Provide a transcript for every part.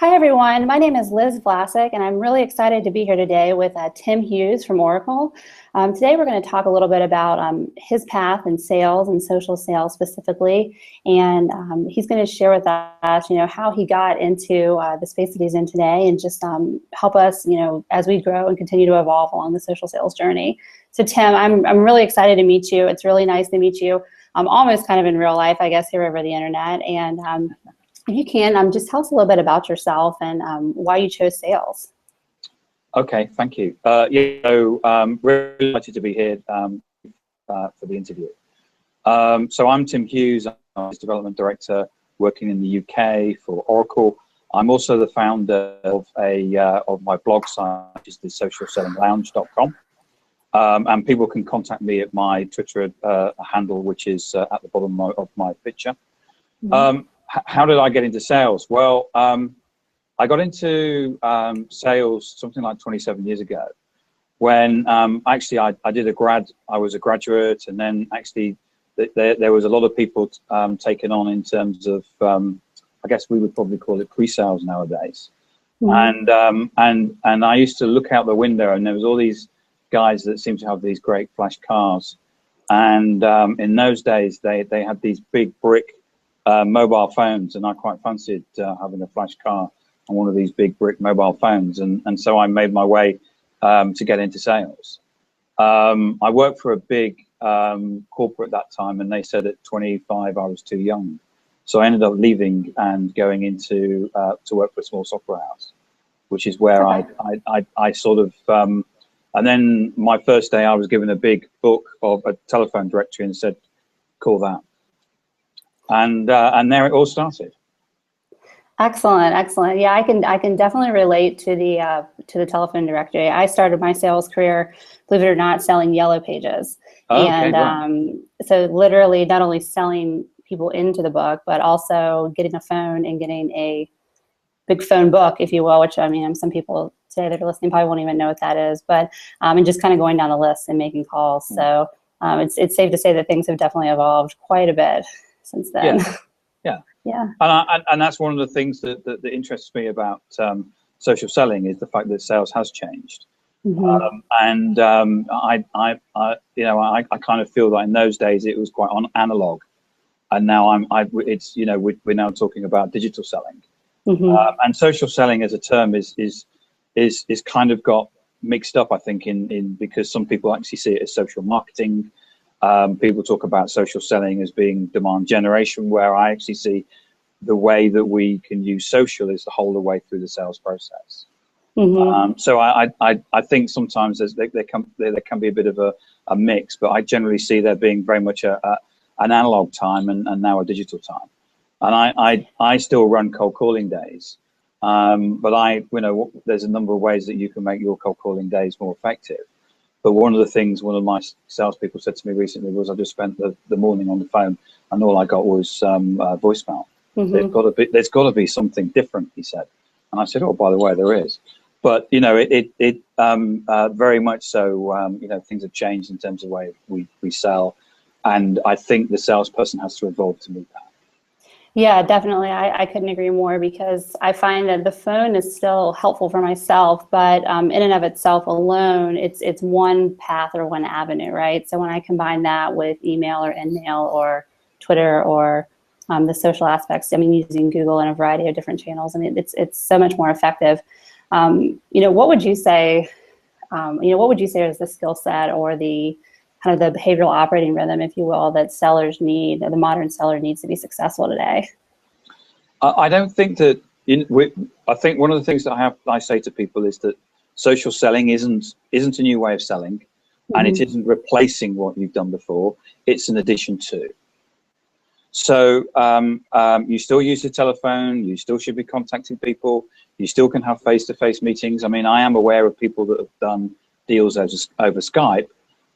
Hi everyone, my name is Liz Vlasic and I'm really excited to be here today with Tim Hughes from Oracle. Today we're going to talk a little bit about his path in sales and social sales specifically, and he's going to share with us, how he got into the space that he's in today, and just help us, as we grow and continue to evolve along the social sales journey. So Tim, I'm really excited to meet you. It's really nice to meet you. Almost kind of in real life, I guess, here over the internet, and if you can, just tell us a little bit about yourself and why you chose sales. Okay, thank you. Really excited to be here for the interview. So I'm Tim Hughes. I'm Development Director working in the UK for Oracle. I'm also the founder of my blog site, which is the socialsellinglounge.com. And people can contact me at my Twitter handle, which is at the bottom of my picture. Mm-hmm. How did I get into sales? Well, I got into sales something like 27 years ago when actually I was a graduate, and then actually there was a lot of people taken on in terms of, I guess we would probably call it pre-sales nowadays. Mm-hmm. And I used to look out the window and there was all these guys that seemed to have these great flash cars. And in those days, they had these big brick mobile phones, and I quite fancied having a flash car on one of these big brick mobile phones, and so I made my way to get into sales. I worked for a big corporate at that time, and they said at 25 I was too young, so I ended up leaving and going into to work for a small software house, which is where I sort of and then my first day I was given a big book of a telephone directory and said, call that. And there it all started. Excellent, excellent. Yeah, I can definitely relate to the telephone directory. I started my sales career, believe it or not, selling yellow pages. Oh, and okay, right. So literally not only selling people into the book, but also getting a phone and getting a big phone book, if you will, which I mean, some people today that are listening probably won't even know what that is, but and just kind of going down the list and making calls. So it's safe to say that things have definitely evolved quite a bit since then. Yeah. And that's one of the things that interests me about social selling, is the fact that sales has changed. Mm-hmm. I kind of feel that in those days it was quite analog, and now we're now talking about digital selling. Mm-hmm. And social selling as a term is kind of got mixed up, I think, in because some people actually see it as social marketing. People talk about social selling as being demand generation, where I actually see the way that we can use social is the whole the way through the sales process. Mm-hmm. So I think sometimes there can be a bit of a mix, but I generally see there being very much an analog time and now a digital time. And I still run cold calling days, but there's a number of ways that you can make your cold calling days more effective. But one of the things one of my salespeople said to me recently was, I just spent the morning on the phone and all I got was voicemail. Mm-hmm. There's got to be something different, he said. And I said, oh, by the way, there is. But it very much so. Things have changed in terms of the way we sell, and I think the salesperson has to evolve to meet that. Yeah, definitely. I couldn't agree more, because I find that the phone is still helpful for myself, but in and of itself alone, it's one path or one avenue, right? So when I combine that with email or InMail or Twitter or the social aspects, I mean, using Google and a variety of different channels, I mean, it's so much more effective. What would you say? What would you say is the skill set or the kind of the behavioral operating rhythm, if you will, that sellers need, or the modern seller needs to be successful today? I don't think that. I think one of the things that I say to people is that social selling isn't a new way of selling, mm-hmm. and it isn't replacing what you've done before. It's an addition to. So you still use the telephone. You still should be contacting people. You still can have face-to-face meetings. I mean, I am aware of people that have done deals over Skype.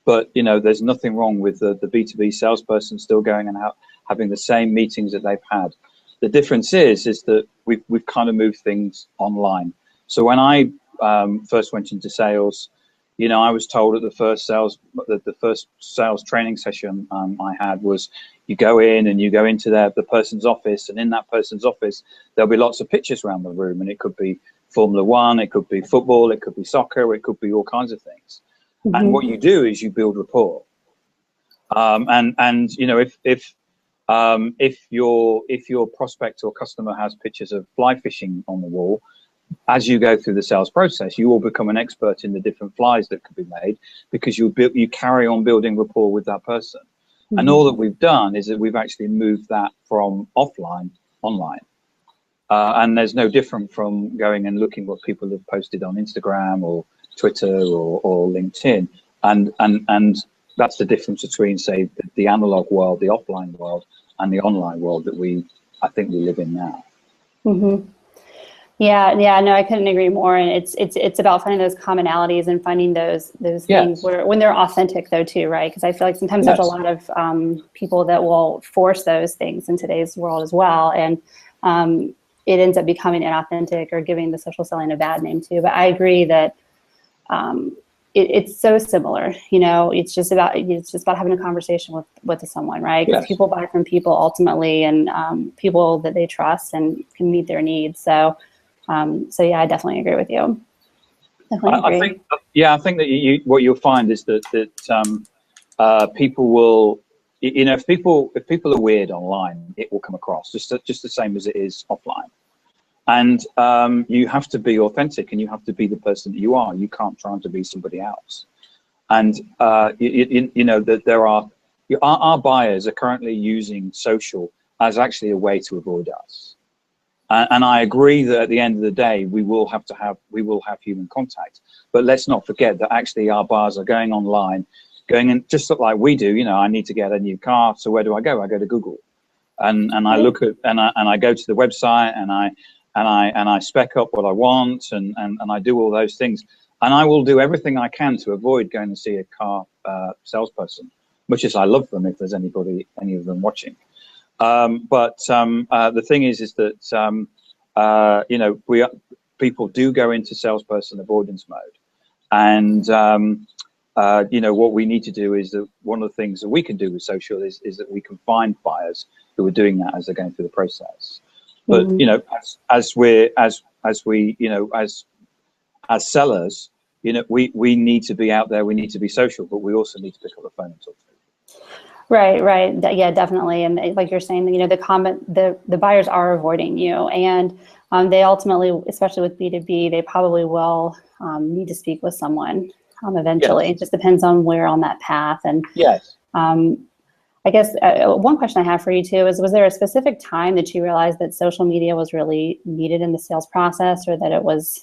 But there's nothing wrong with the B2B salesperson still going and having the same meetings that they've had. The difference is that we've kind of moved things online. So when I first went into sales, You know, I was told at the first sales training session I had was, you go in and you go into the person's office, and in that person's office there'll be lots of pictures around the room, and it could be Formula One, it could be football, it could be soccer, it could be all kinds of things. Mm-hmm. And what you do is you build rapport. And you know, if your prospect or customer has pictures of fly fishing on the wall, as you go through the sales process, you will become an expert in the different flies that could be made, because you carry on building rapport with that person. Mm-hmm. And all that we've done is that we've actually moved that from offline online. And there's no different from going and looking what people have posted on Instagram or Twitter or LinkedIn. And that's the difference between, say, the analog world, the offline world, and the online world that I think we live in now. Mm-hmm. Yeah, no, I couldn't agree more. And it's about finding those commonalities and finding those Yes. things when they're authentic, though, too, right? Because I feel like sometimes Yes. there's a lot of people that will force those things in today's world as well, and it ends up becoming inauthentic or giving the social selling a bad name too. But I agree that it's so similar. You know, it's just about having a conversation with someone, right? Because Yes. people buy from people ultimately, and people that they trust and can meet their needs. So yeah, I definitely agree with you. Definitely agree. I think that what you'll find is that people will, you know, if people are weird online, it will come across just the same as it is offline. And you have to be authentic, and you have to be the person that you are. You can't try to be somebody else. And you know that our buyers are currently using social as actually a way to avoid us. And I agree that at the end of the day, we will have human contact. But let's not forget that actually our buyers are going online, going in just like we do. You know, I need to get a new car, so where do I go? I go to Google, and I look at and I go to the website, and I spec up what I want, and I do all those things, and I will do everything I can to avoid going to see a car salesperson, much as I love them if there's any of them watching. But the thing is that you know, people do go into salesperson avoidance mode, and you know, what we need to do is that one of the things that we can do with social is that we can find buyers who are doing that as they're going through the process. But you know, as we you know, as sellers, you know, we need to be out there, we need to be social, but we also need to pick up the phone and talk to people. Right. Yeah, definitely. And like you're saying, you know, the buyers are avoiding you, and they ultimately, especially with B2B, they probably will need to speak with someone eventually. Yes. It just depends on where on that path. And yes. I guess one question I have for you too is, was there a specific time that you realized that social media was really needed in the sales process, or that it was,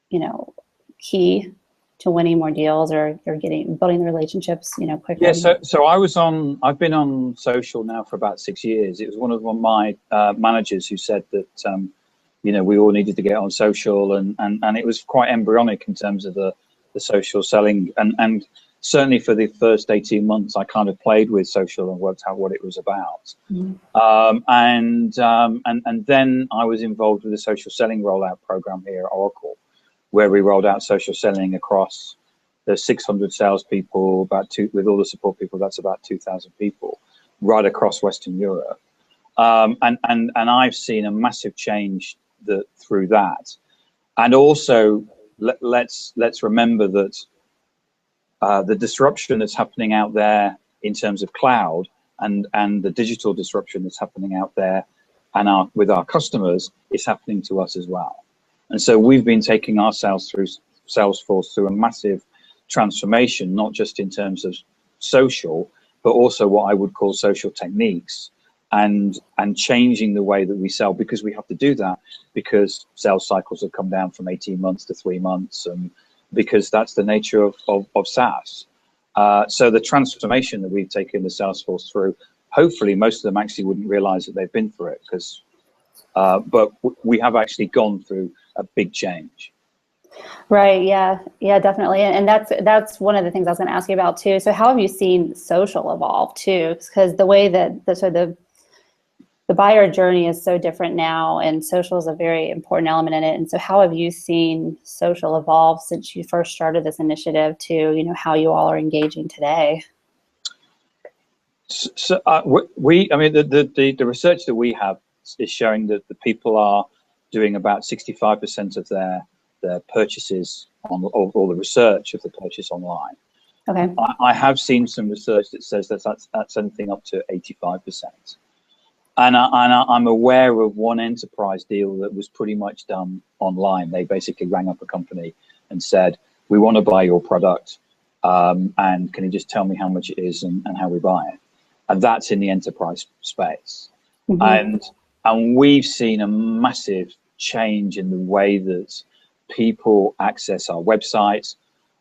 you know, key to winning more deals, or building the relationships, you know, quicker? Yeah, so I've been on social now for about 6 years. It was one of my managers who said that you know, we all needed to get on social, and it was quite embryonic in terms of the social selling, and certainly for the first 18 months I kind of played with social and worked out what it was about. And then I was involved with the social selling rollout program here at Oracle, where we rolled out social selling across the 600 salespeople, with all the support people, that's about 2,000 people, right across Western Europe. And I've seen a massive change through that. And also, let's remember that the disruption that's happening out there in terms of cloud, and the digital disruption that's happening out there and with our customers is happening to us as well. And so we've been taking our Salesforce through a massive transformation, not just in terms of social, but also what I would call social techniques, and changing the way that we sell, because we have to do that, because sales cycles have come down from 18 months to 3 months, and because that's the nature of SaaS. So the transformation that we've taken the Salesforce through, hopefully most of them actually wouldn't realize that they've been through it, because but we have actually gone through a big change. Right. Yeah, definitely. And that's one of the things I was going to ask you about too. So how have you seen social evolve too? Because the way that the the buyer journey is so different now, and social is a very important element in it. And so how have you seen social evolve since you first started this initiative to, you know, how you all are engaging today? So I mean, the research that we have is showing that the people are doing about 65% of their purchases on, or the research of the purchase online. Okay. I have seen some research that says that that's anything up to 85%. And I'm aware of one enterprise deal that was pretty much done online. They basically rang up a company and said, we want to buy your product, and can you just tell me how much it is and how we buy it? And that's in the enterprise space. Mm-hmm. And we've seen a massive change in the way that people access our website,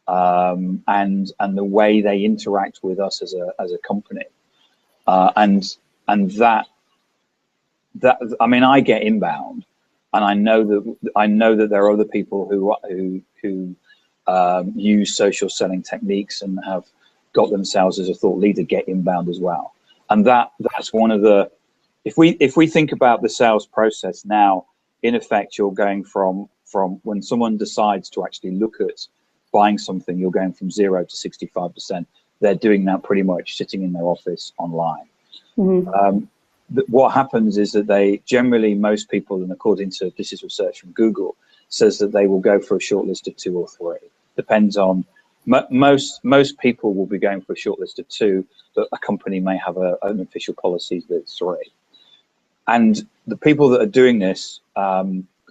and the way they interact with us as a company. And that I mean, I get inbound, and I know that there are other people who use social selling techniques and have got themselves as a thought leader get inbound as well. And that's one of the, if we think about the sales process now, in effect, you're going from when someone decides to actually look at buying something, you're going from 0 to 65%. They're doing that pretty much sitting in their office online. Mm-hmm. What happens is that they generally, most people, and according to this is research from Google, says that they will go for a short list of 2 or 3. Depends on, most people will be going for a short list of 2, but a company may have an official policy that's 3. And the people that are doing this,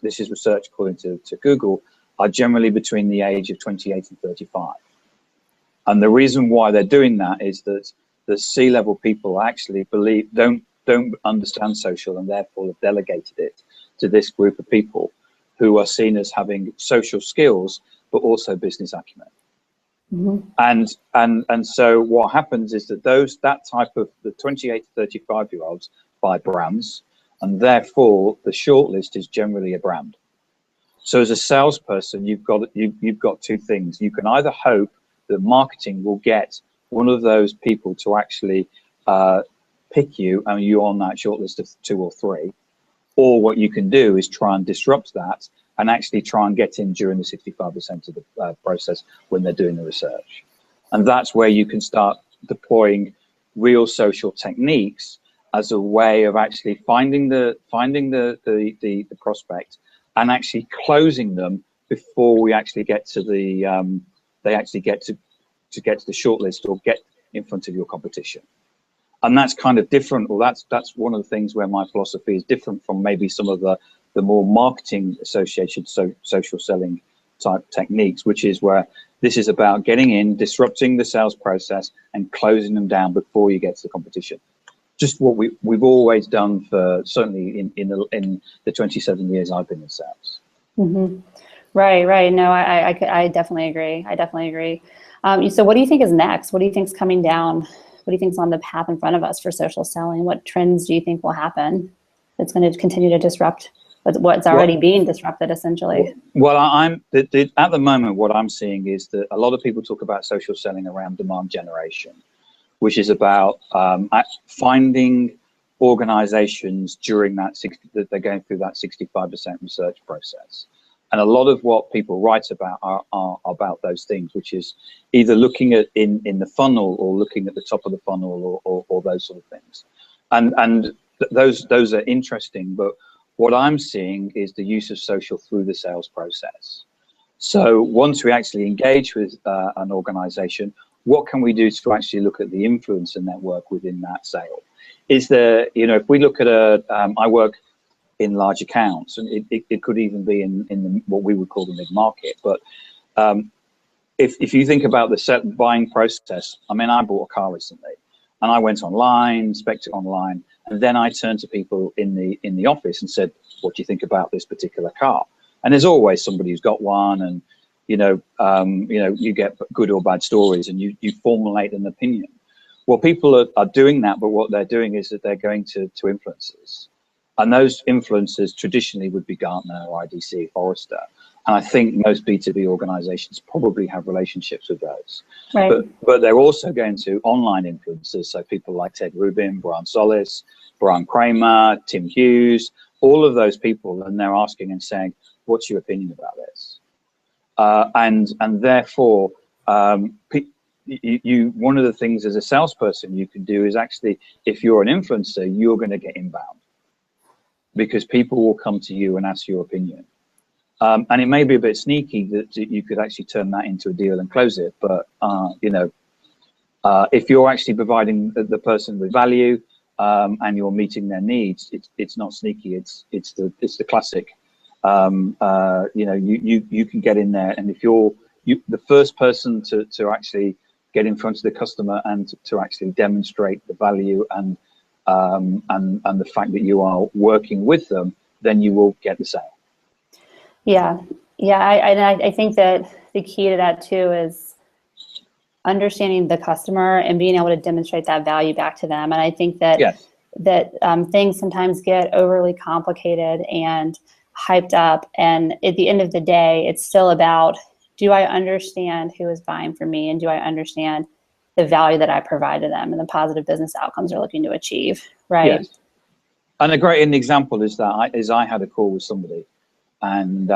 this is research according to Google, are generally between the age of 28 and 35. And the reason why they're doing that is that the C-level people actually don't understand social, and therefore have delegated it to this group of people who are seen as having social skills, but also business acumen. Mm-hmm. And so what happens is that that type of the 28 to 35-year-olds buy brands, and therefore the shortlist is generally a brand. So as a salesperson, you've got 2 things. You can either hope that marketing will get one of those people to actually pick you, and you're on that shortlist of 2 or 3, or what you can do is try and disrupt that and actually try and get in during the 65% of the process when they're doing the research. And that's where you can start deploying real social techniques as a way of actually finding the prospect and actually closing them before we actually get to the they actually get to get to the shortlist or get in front of your competition. And that's kind of different, or that's one of the things where my philosophy is different from maybe some of the more marketing associated social selling type techniques, which is where this is about getting in, disrupting the sales process and closing them down before you get to the competition. Just what we've always done for certainly in the 27 years I've been in sales. Mm-hmm. Right. No, I definitely agree. So what do you think is next? What do you think is coming down? What do you think is on the path in front of us for social selling? What trends do you think will happen that's going to continue to disrupt what's already being disrupted, essentially? Well, at the moment, what I'm seeing is that a lot of people talk about social selling around demand generation, which is about finding organizations during that that they're going through that 65% research process. And a lot of what people write about are about those things, which is either looking at in the funnel or looking at the top of the funnel or those sort of things. And those are interesting, but what I'm seeing is the use of social through the sales process. So once we actually engage with an organization, what can we do to actually look at the influencer network within that sale? Is there, if we look at I work in large accounts, and it could even be in what we would call the mid-market. But if you think about the buying process, I mean, I bought a car recently, and I went online, spec'd it online, and then I turned to people in the office and said, "What do you think about this particular car?" And there's always somebody who's got one, and you get good or bad stories, and you formulate an opinion. Well, people are doing that, but what they're doing is that they're going to influencers. And those influencers traditionally would be Gartner, IDC, Forrester. And I think most B2B organizations probably have relationships with those. Right. But they're also going to online influencers, so people like Ted Rubin, Brian Solis, Brian Kramer, Tim Hughes, all of those people, and they're asking and saying, what's your opinion about this? And therefore, one of the things as a salesperson you can do is actually, if you're an influencer, you're going to get inbound because people will come to you and ask your opinion. And it may be a bit sneaky that you could actually turn that into a deal and close it. But, you know, if you're actually providing the person with value and you're meeting their needs, it's not sneaky. It's the classic. You know, you can get in there, and if you're the first person to actually get in front of the customer and to actually demonstrate the value and the fact that you are working with them, then you will get the sale. Yeah, I think that the key to that too is understanding the customer and being able to demonstrate that value back to them. And I think that yes. Things sometimes get overly complicated and hyped up, and at the end of the day, it's still about, do I understand who is buying from me, and do I understand the value that I provide to them and the positive business outcomes they're looking to achieve, right? Yes. And a great example is that I had a call with somebody, and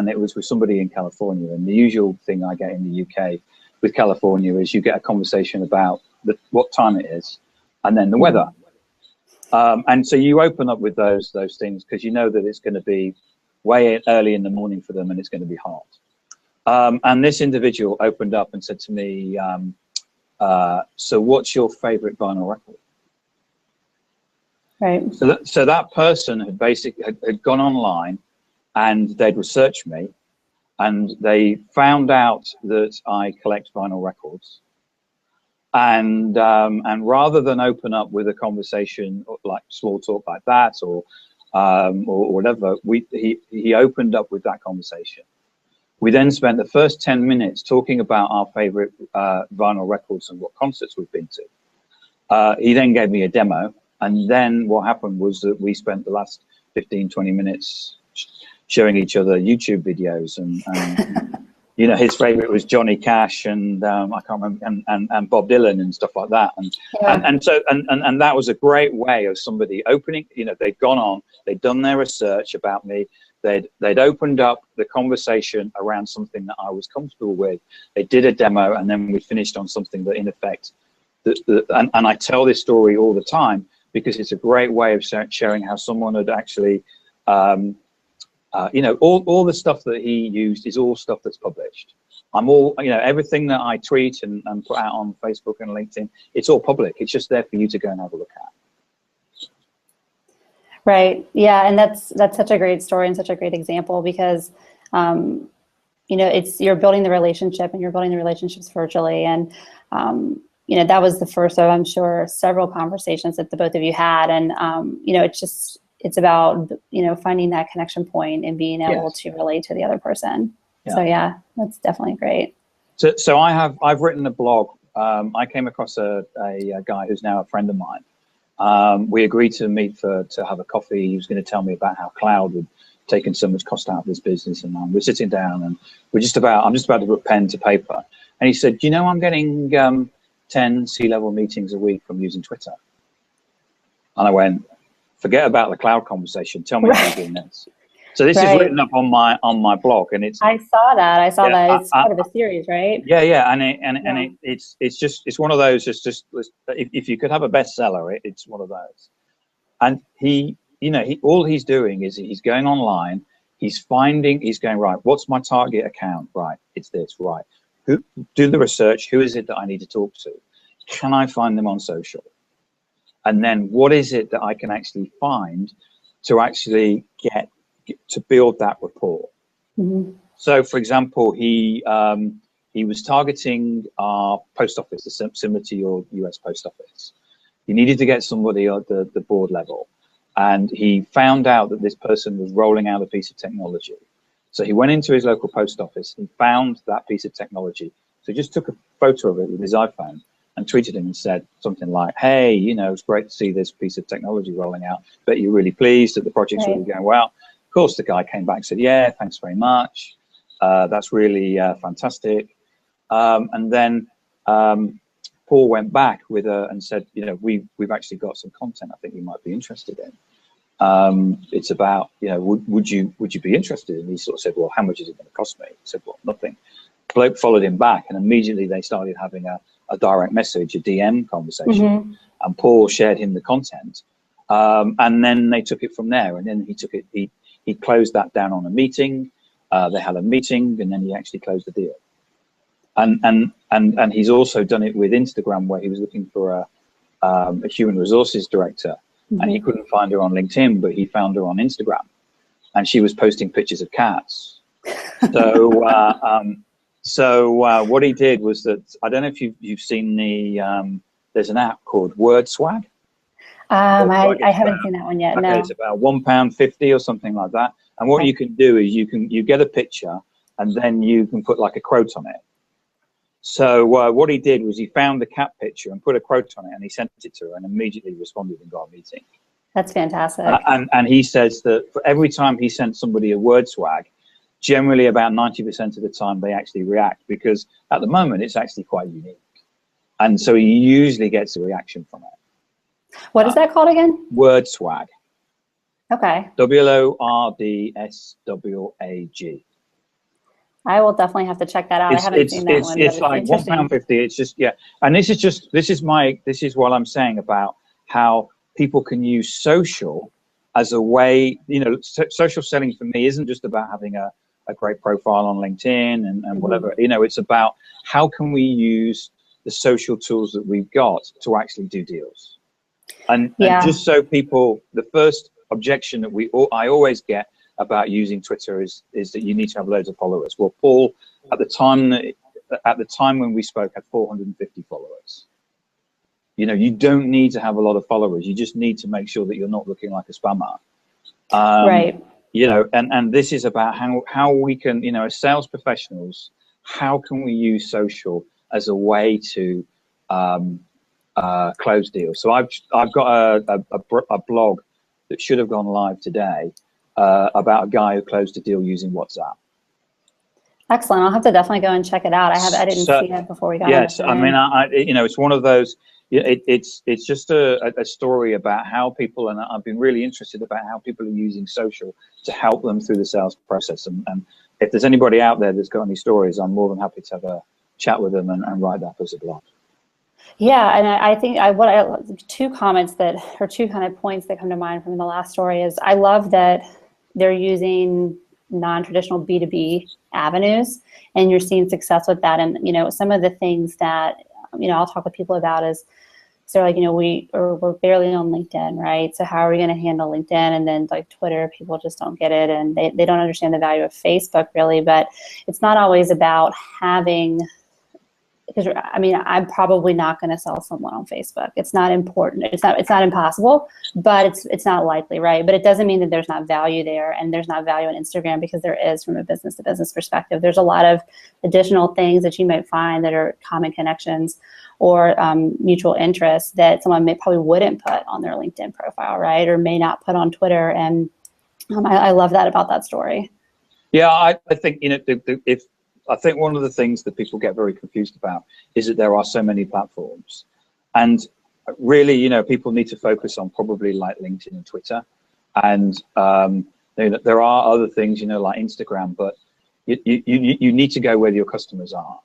it was with somebody in California, and the usual thing I get in the UK with California is you get a conversation about what time it is and then the weather. And so you open up with those things because you know that it's going to be way early in the morning for them and it's going to be hot. And this individual opened up and said to me, so what's your favorite vinyl record? Right. So that person had basically had gone online and they'd researched me, and they found out that I collect vinyl records. And rather than open up with a conversation like small talk like that or whatever, he opened up with that conversation. We then spent the first 10 minutes talking about our favorite vinyl records and what concerts we've been to. He then gave me a demo, and then what happened was that we spent the last 15-20 minutes showing each other YouTube videos, and you know, his favorite was Johnny Cash and I can't remember, and Bob Dylan and stuff like that. And that was a great way of somebody opening, you know, they'd gone on, they'd done their research about me, they'd opened up the conversation around something that I was comfortable with. They did a demo, and then we finished on something that in effect, and I tell this story all the time because it's a great way of sharing how someone had actually, you know, all the stuff that he used is all stuff that's published. You know, everything that I tweet and put out on Facebook and LinkedIn, it's all public. It's just there for you to go and have a look at. Right. Yeah, and that's such a great story and such a great example because, you know, you're building the relationship, and you're building the relationships virtually, and you know, that was the first of, I'm sure, several conversations that the both of you had, and you know, it's about, you know, finding that connection point and being able to relate to the other person. Yeah. So yeah, that's definitely great. So I've written a blog. I came across a guy who's now a friend of mine. We agreed to meet to have a coffee. He was going to tell me about how cloud had taken so much cost out of his business, and we're sitting down and I'm just about to put pen to paper. And he said, you know, I'm getting 10 C-level meetings a week from using Twitter. And I went, forget about the cloud conversation. Tell me how you're doing this. So this is written up on my blog, and it's. I saw that. It's part of a series, right? Yeah, and it's one of those. Just if you could have a bestseller, it's one of those. And all he's doing is he's going online. He's going, right, what's my target account? Right, it's this. Right, do the research. Who is it that I need to talk to? Can I find them on social? And then what is it that I can actually find to actually get to build that rapport? Mm-hmm. So, for example, he was targeting our post office, similar to your US post office. He needed to get somebody at the board level, and he found out that this person was rolling out a piece of technology. So he went into his local post office and found that piece of technology. So he just took a photo of it with his iPhone and tweeted him and said something like, hey, you know, it's great to see this piece of technology rolling out, but you're really pleased that the project's really going well. Of course, the guy came back and said, yeah, thanks very much. That's really fantastic. And then Paul went back with her and said, you know, we've actually got some content I think you might be interested in. It's about, you know, would you be interested? And he sort of said, well, how much is it going to cost me? He said, well, nothing. Bloke followed him back, and immediately they started having a direct message, a DM conversation, and Paul shared him the content, and then they took it from there. And then he took it, he closed that down on a meeting. They had a meeting, and then he actually closed the deal. And he's also done it with Instagram, where he was looking for a human resources director, and he couldn't find her on LinkedIn, but he found her on Instagram, and she was posting pictures of cats. So what he did was that, I don't know if you've seen there's an app called WordSwag. I haven't seen that one yet. Okay, no. It's about £1.50 or something like that. And what you can do is you get a picture, and then you can put like a quote on it. So what he did was he found the cat picture and put a quote on it, and he sent it to her, and immediately responded and got a meeting. That's fantastic. And he says that for every time he sent somebody a word swag, generally about 90% of the time they actually react, because at the moment it's actually quite unique. And so he usually gets a reaction from it. What is that called again? Word swag. Okay. WORDSWAG. I will definitely have to check that out. I haven't seen that one. It's like £1.50. It's just, yeah. And this is what I'm saying about how people can use social as a way, you know, social selling for me isn't just about having a great profile on LinkedIn and whatever, you know, it's about how can we use the social tools that we've got to actually do deals. And just so people, the first objection that I always get about using Twitter is that you need to have loads of followers. Well, Paul, at the time when we spoke, had 450 followers. You know, you don't need to have a lot of followers. You just need to make sure that you're not looking like a spammer. Right. You know, and this is about how we can, you know, as sales professionals, how can we use social as a way to close deals? So I've got a blog that should have gone live today about a guy who closed a deal using WhatsApp. Excellent. I'll have to definitely go and check it out. I didn't see it before we got. Yes, I mean, you know, it's one of those. It's just a story about how people, and I've been really interested about how people are using social to help them through the sales process. And if there's anybody out there that's got any stories, I'm more than happy to have a chat with them and write that as a blog. Yeah, and I think two comments or two kind of points that come to mind from the last story is I love that they're using non-traditional B2B avenues, and you're seeing success with that. And you know, some of the things that I'll talk with people about is, so like, we're barely on LinkedIn, right? So how are we going to handle LinkedIn? And then like Twitter, people just don't get it, and they don't understand the value of Facebook really. But it's not always about having, because I mean, I'm probably not going to sell someone on Facebook. It's not important. It's not impossible, but it's not likely, right? But it doesn't mean that there's not value there, and there's not value on Instagram, because there is from a business to business perspective. There's a lot of additional things that you might find that are common connections or mutual interests that someone probably wouldn't put on their LinkedIn profile, right? Or may not put on Twitter. And I love that about that story. Yeah, I think, you know, I think one of the things that people get very confused about is that there are so many platforms, and really, you know, people need to focus on probably like LinkedIn and Twitter, and there are other things, you know, like Instagram, but you need to go where your customers are.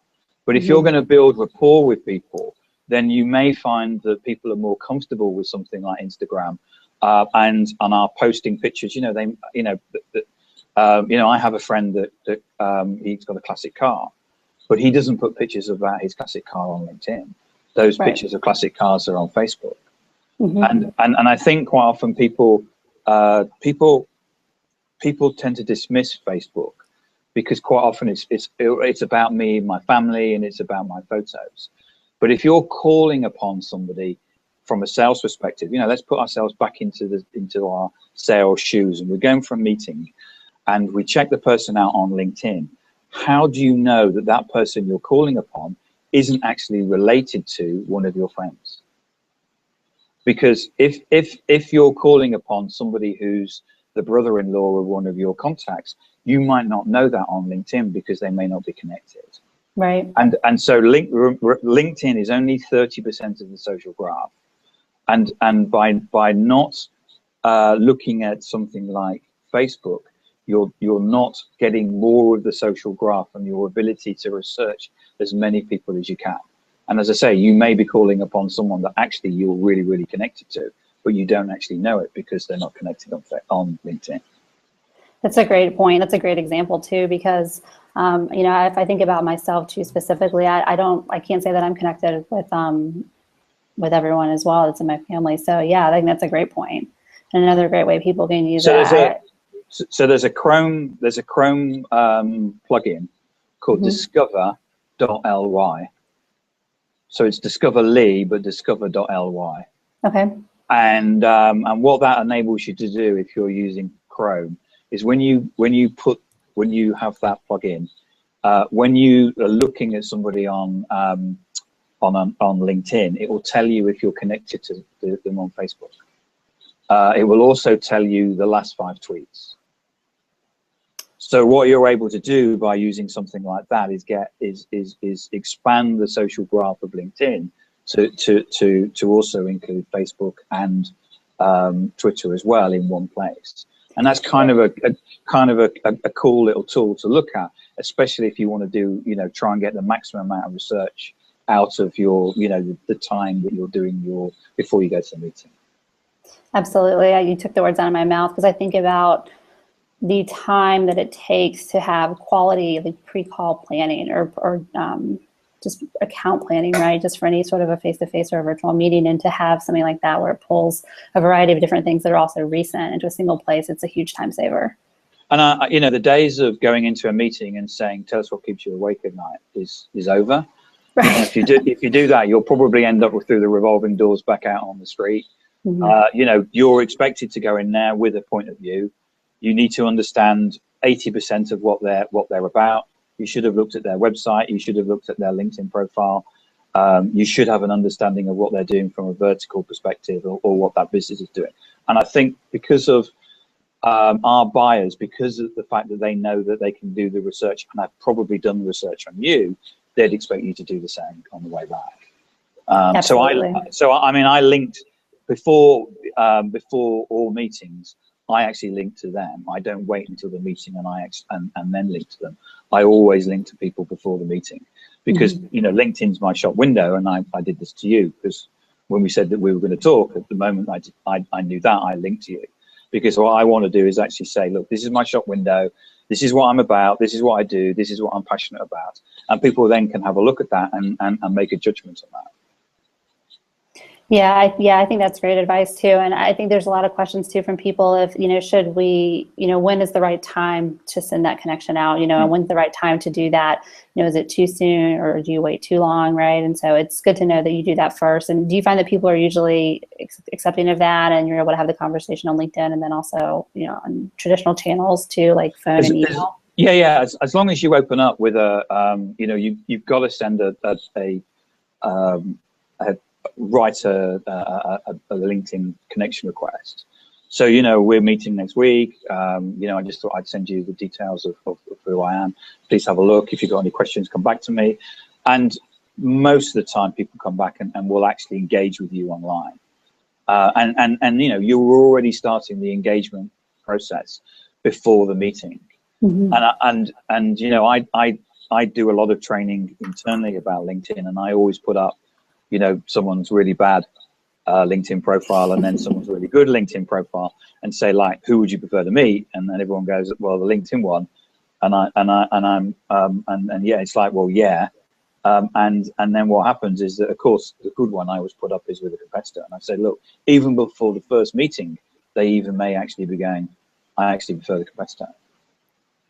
But if you're going to build rapport with people, then you may find that people are more comfortable with something like Instagram and are posting pictures. You know, I have a friend that he's got a classic car, but he doesn't put pictures about his classic car on LinkedIn. Those pictures of classic cars are on Facebook. And I think quite often people tend to dismiss Facebook, because quite often it's about me, my family, and it's about my photos. But if you're calling upon somebody from a sales perspective, you know, let's put ourselves back into our sales shoes, and we're going for a meeting, and we check the person out on LinkedIn. How do you know that that person you're calling upon isn't actually related to one of your friends? Because if you're calling upon somebody who's the brother-in-law of one of your contacts, you might not know that on LinkedIn because they may not be connected. Right. And so LinkedIn is only 30% of the social graph. And by not looking at something like Facebook, you're not getting more of the social graph and your ability to research as many people as you can. And as I say, you may be calling upon someone that actually you're really, really connected to, but you don't actually know it because they're not connected on LinkedIn. That's a great point. That's a great example too, because you know, if I think about myself too specifically, I can't say that I'm connected with everyone as well that's in my family. So yeah, I think that's a great point. And another great way people can use it. So there's a Chrome plugin called discover.ly. So it's discoverly, but discover.ly. Okay. And what that enables you to do if you're using Chrome is when you have that plugin, when you are looking at somebody on LinkedIn, it will tell you if you're connected to them on Facebook. It will also tell you the last 5 tweets. So what you're able to do by using something like that is expand the social graph of LinkedIn to also include Facebook and Twitter as well in one place. And that's kind of a cool little tool to look at, especially if you want to do, you know, try and get the maximum amount of research out of your, you know, the time that you're doing before you go to the meeting. Absolutely. You took the words out of my mouth, because I think about the time that it takes to have quality like pre-call planning or just account planning, right? Just for any sort of a face-to-face or a virtual meeting, and to have something like that where it pulls a variety of different things that are also recent into a single place, it's a huge time saver. And you know, the days of going into a meeting and saying, "Tell us what keeps you awake at night," is over. Right. And if you do that, you'll probably end up through the revolving doors back out on the street. Mm-hmm. You know, you're expected to go in there with a point of view. You need to understand 80% of what they're about. You should have looked at their website. You should have looked at their LinkedIn profile. You should have an understanding of what they're doing from a vertical perspective, or what that business is doing. And I think because of our buyers, because of the fact that they know that they can do the research, and I've probably done the research on you, they'd expect you to do the same on the way back. So I mean, I linked before all meetings. I actually link to them. I don't wait until the meeting and then link to them. I always link to people before the meeting, because you know, LinkedIn's my shop window, and I did this to you because when we said that we were going to talk, at the moment I knew that, I linked to you, because what I want to do is actually say, look, this is my shop window. This is what I'm about. This is what I do. This is what I'm passionate about, and people then can have a look at that and make a judgment on that. Yeah, I think that's great advice too. And I think there's a lot of questions too from people if, you know, should we, you know, when is the right time to send that connection out, you know, and when's the right time to do that? You know, is it too soon or do you wait too long, right? And so it's good to know that you do that first. And do you find that people are usually accepting of that, and you're able to have the conversation on LinkedIn and then also, you know, on traditional channels too, like phone and email? Yeah. As long as you open up with a, you know, you've got to send write a LinkedIn connection request. So, you know, we're meeting next week. You know, I just thought I'd send you the details of who I am. Please have a look. If you've got any questions, come back to me. And most of the time people come back and will actually engage with you online. And you know, you're already starting the engagement process before the meeting. And you know, I do a lot of training internally about LinkedIn, and I always put up, you know, someone's really bad LinkedIn profile and then someone's really good LinkedIn profile, and say, like, who would you prefer to meet? And then everyone goes, well, the LinkedIn one. And yeah, it's like, well, yeah. And then what happens is that, of course, the good one I always put up is with a competitor. And I say, look, even before the first meeting, they even may actually be going, I actually prefer the competitor.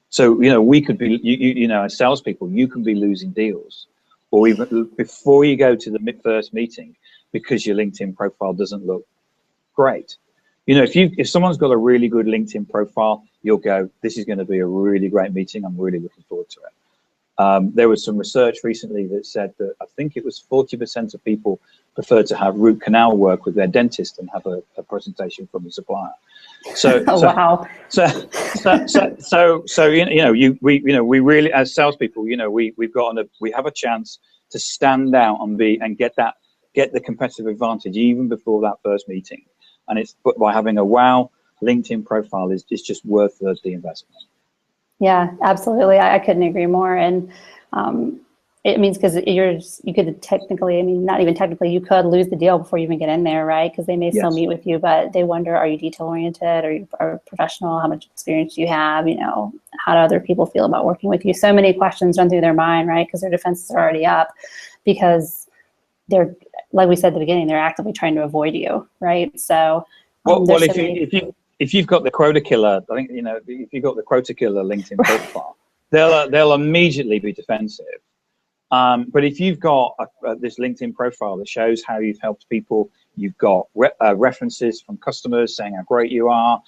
So, you know, we could be, you know, as salespeople, you can be losing deals, or even before you go to the first meeting, because your LinkedIn profile doesn't look great. You know, if someone's got a really good LinkedIn profile, you'll go, this is going to be a really great meeting. I'm really looking forward to it. There was some research recently that said that I think it was 40% of people prefer to have root canal work with their dentist and have a presentation from the supplier. So, oh, wow. We really, as salespeople, we have a chance to stand out and get the competitive advantage even before that first meeting. And but by having a wow LinkedIn profile is just worth the investment. Yeah, absolutely. I couldn't agree more. And it means because you could technically, I mean, not even technically, you could lose the deal before you even get in there, right? Because they may still meet with you, but they wonder, are you detail oriented? Are you professional? How much experience do you have? How do other people feel about working with you? So many questions run through their mind, right? Because their defenses are already up, because they're, like we said at the beginning, they're actively trying to avoid you, right? So, if you've got the quota killer, I think if you've got the quota killer LinkedIn profile, they'll immediately be defensive. But if you've got this LinkedIn profile that shows how you've helped people, you've got references from customers saying how great you are,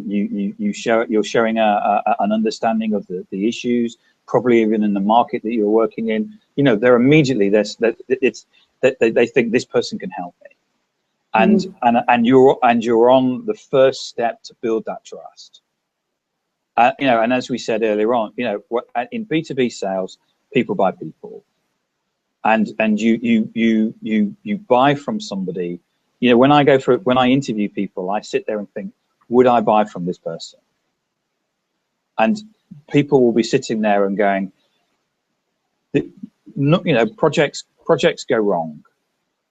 you're showing an understanding of the issues, probably even in the market that you're working in. They're immediately they think this person can help me, and you're on the first step to build that trust. And as we said earlier on, in B2B sales, people buy people, and you buy from somebody. When I interview people, I sit there and think, would I buy from this person? And people will be sitting there and going, projects go wrong.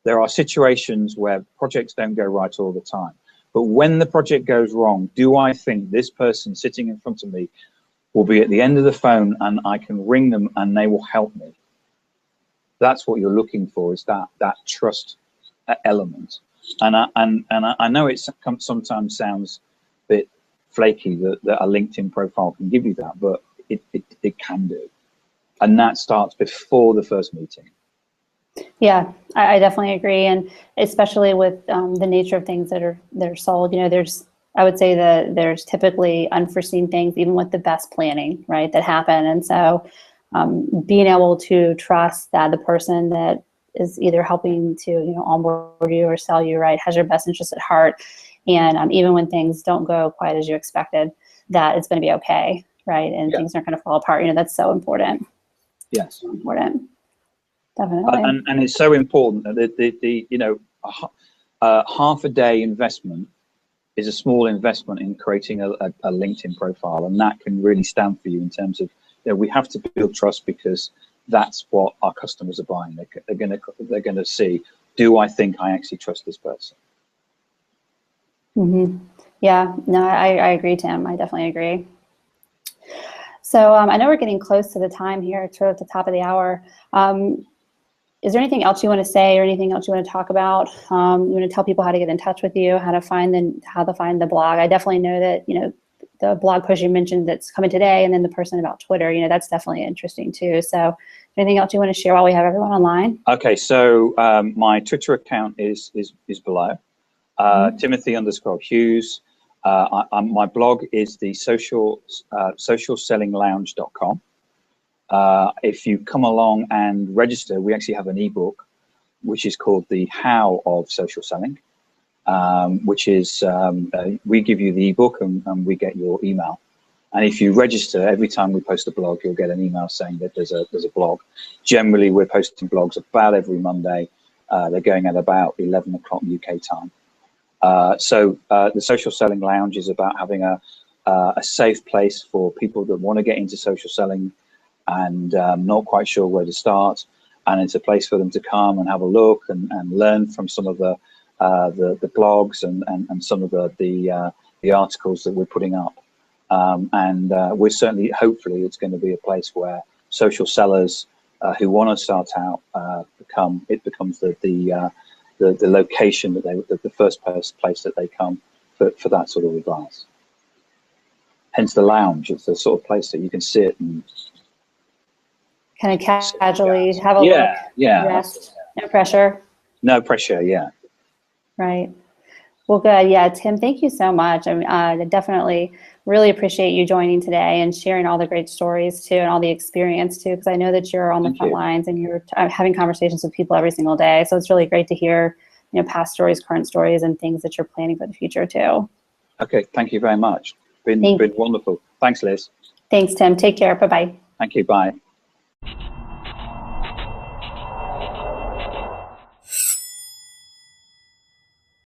There are situations where projects don't go right all the time. But when the project goes wrong, do I think this person sitting in front of me will be at the end of the phone and I can ring them and they will help me? That's what you're looking for, is that trust element. And I know it sometimes sounds a bit flaky that a LinkedIn profile can give you that, but it can do. And that starts before the first meeting. Yeah, I definitely agree, and especially with the nature of things that are sold. I would say that there's typically unforeseen things, even with the best planning, right, that happen. And so being able to trust that the person that is either helping to onboard you or sell you, right, has your best interest at heart, and even when things don't go quite as you expected, that it's going to be okay, right, and things aren't going to fall apart. That's so important. Yes, so important. Definitely. And it's so important that half a day investment is a small investment in creating a LinkedIn profile, and that can really stand for you in terms of we have to build trust, because that's what our customers are buying. They're gonna see, do I think I actually trust this person? Yeah, no, I agree, Tim. I definitely agree. So I know we're getting close to the time here. It's at the top of the hour. Is there anything else you want to say, or anything else you want to talk about? You want to tell people how to get in touch with you, how to find the blog? I definitely know that the blog post you mentioned that's coming today, and then the person about Twitter, that's definitely interesting too. So anything else you want to share while we have everyone online? Okay, so my Twitter account is below, Timothy_Hughes. My blog is the socialsellinglounge.com. If you come along and register, we actually have an ebook which is called The How of Social Selling, which is we give you the ebook and we get your email. And if you register, every time we post a blog, you'll get an email saying that there's a blog. Generally, we're posting blogs about every Monday. They're going at about 11 o'clock UK time. So the Social Selling Lounge is about having a safe place for people that want to get into social selling and not quite sure where to start, and it's a place for them to come and have a look and learn from some of the blogs and some of the articles that we're putting up, and we're certainly, hopefully, it's going to be a place where social sellers who want to start out becomes the location that the first place that they come for that sort of advice. Hence the lounge. It's the sort of place that you can sit and kind of casually have a look, rest, no pressure. No pressure, yeah. Right. Well, good. Yeah, Tim, thank you so much. I definitely really appreciate you joining today and sharing all the great stories too, and all the experience too, because I know that you're on the front lines and you're having conversations with people every single day. So it's really great to hear past stories, current stories, and things that you're planning for the future too. Okay, thank you very much. Been wonderful. Thanks, Liz. Thanks, Tim. Take care. Bye-bye. Thank you. Bye.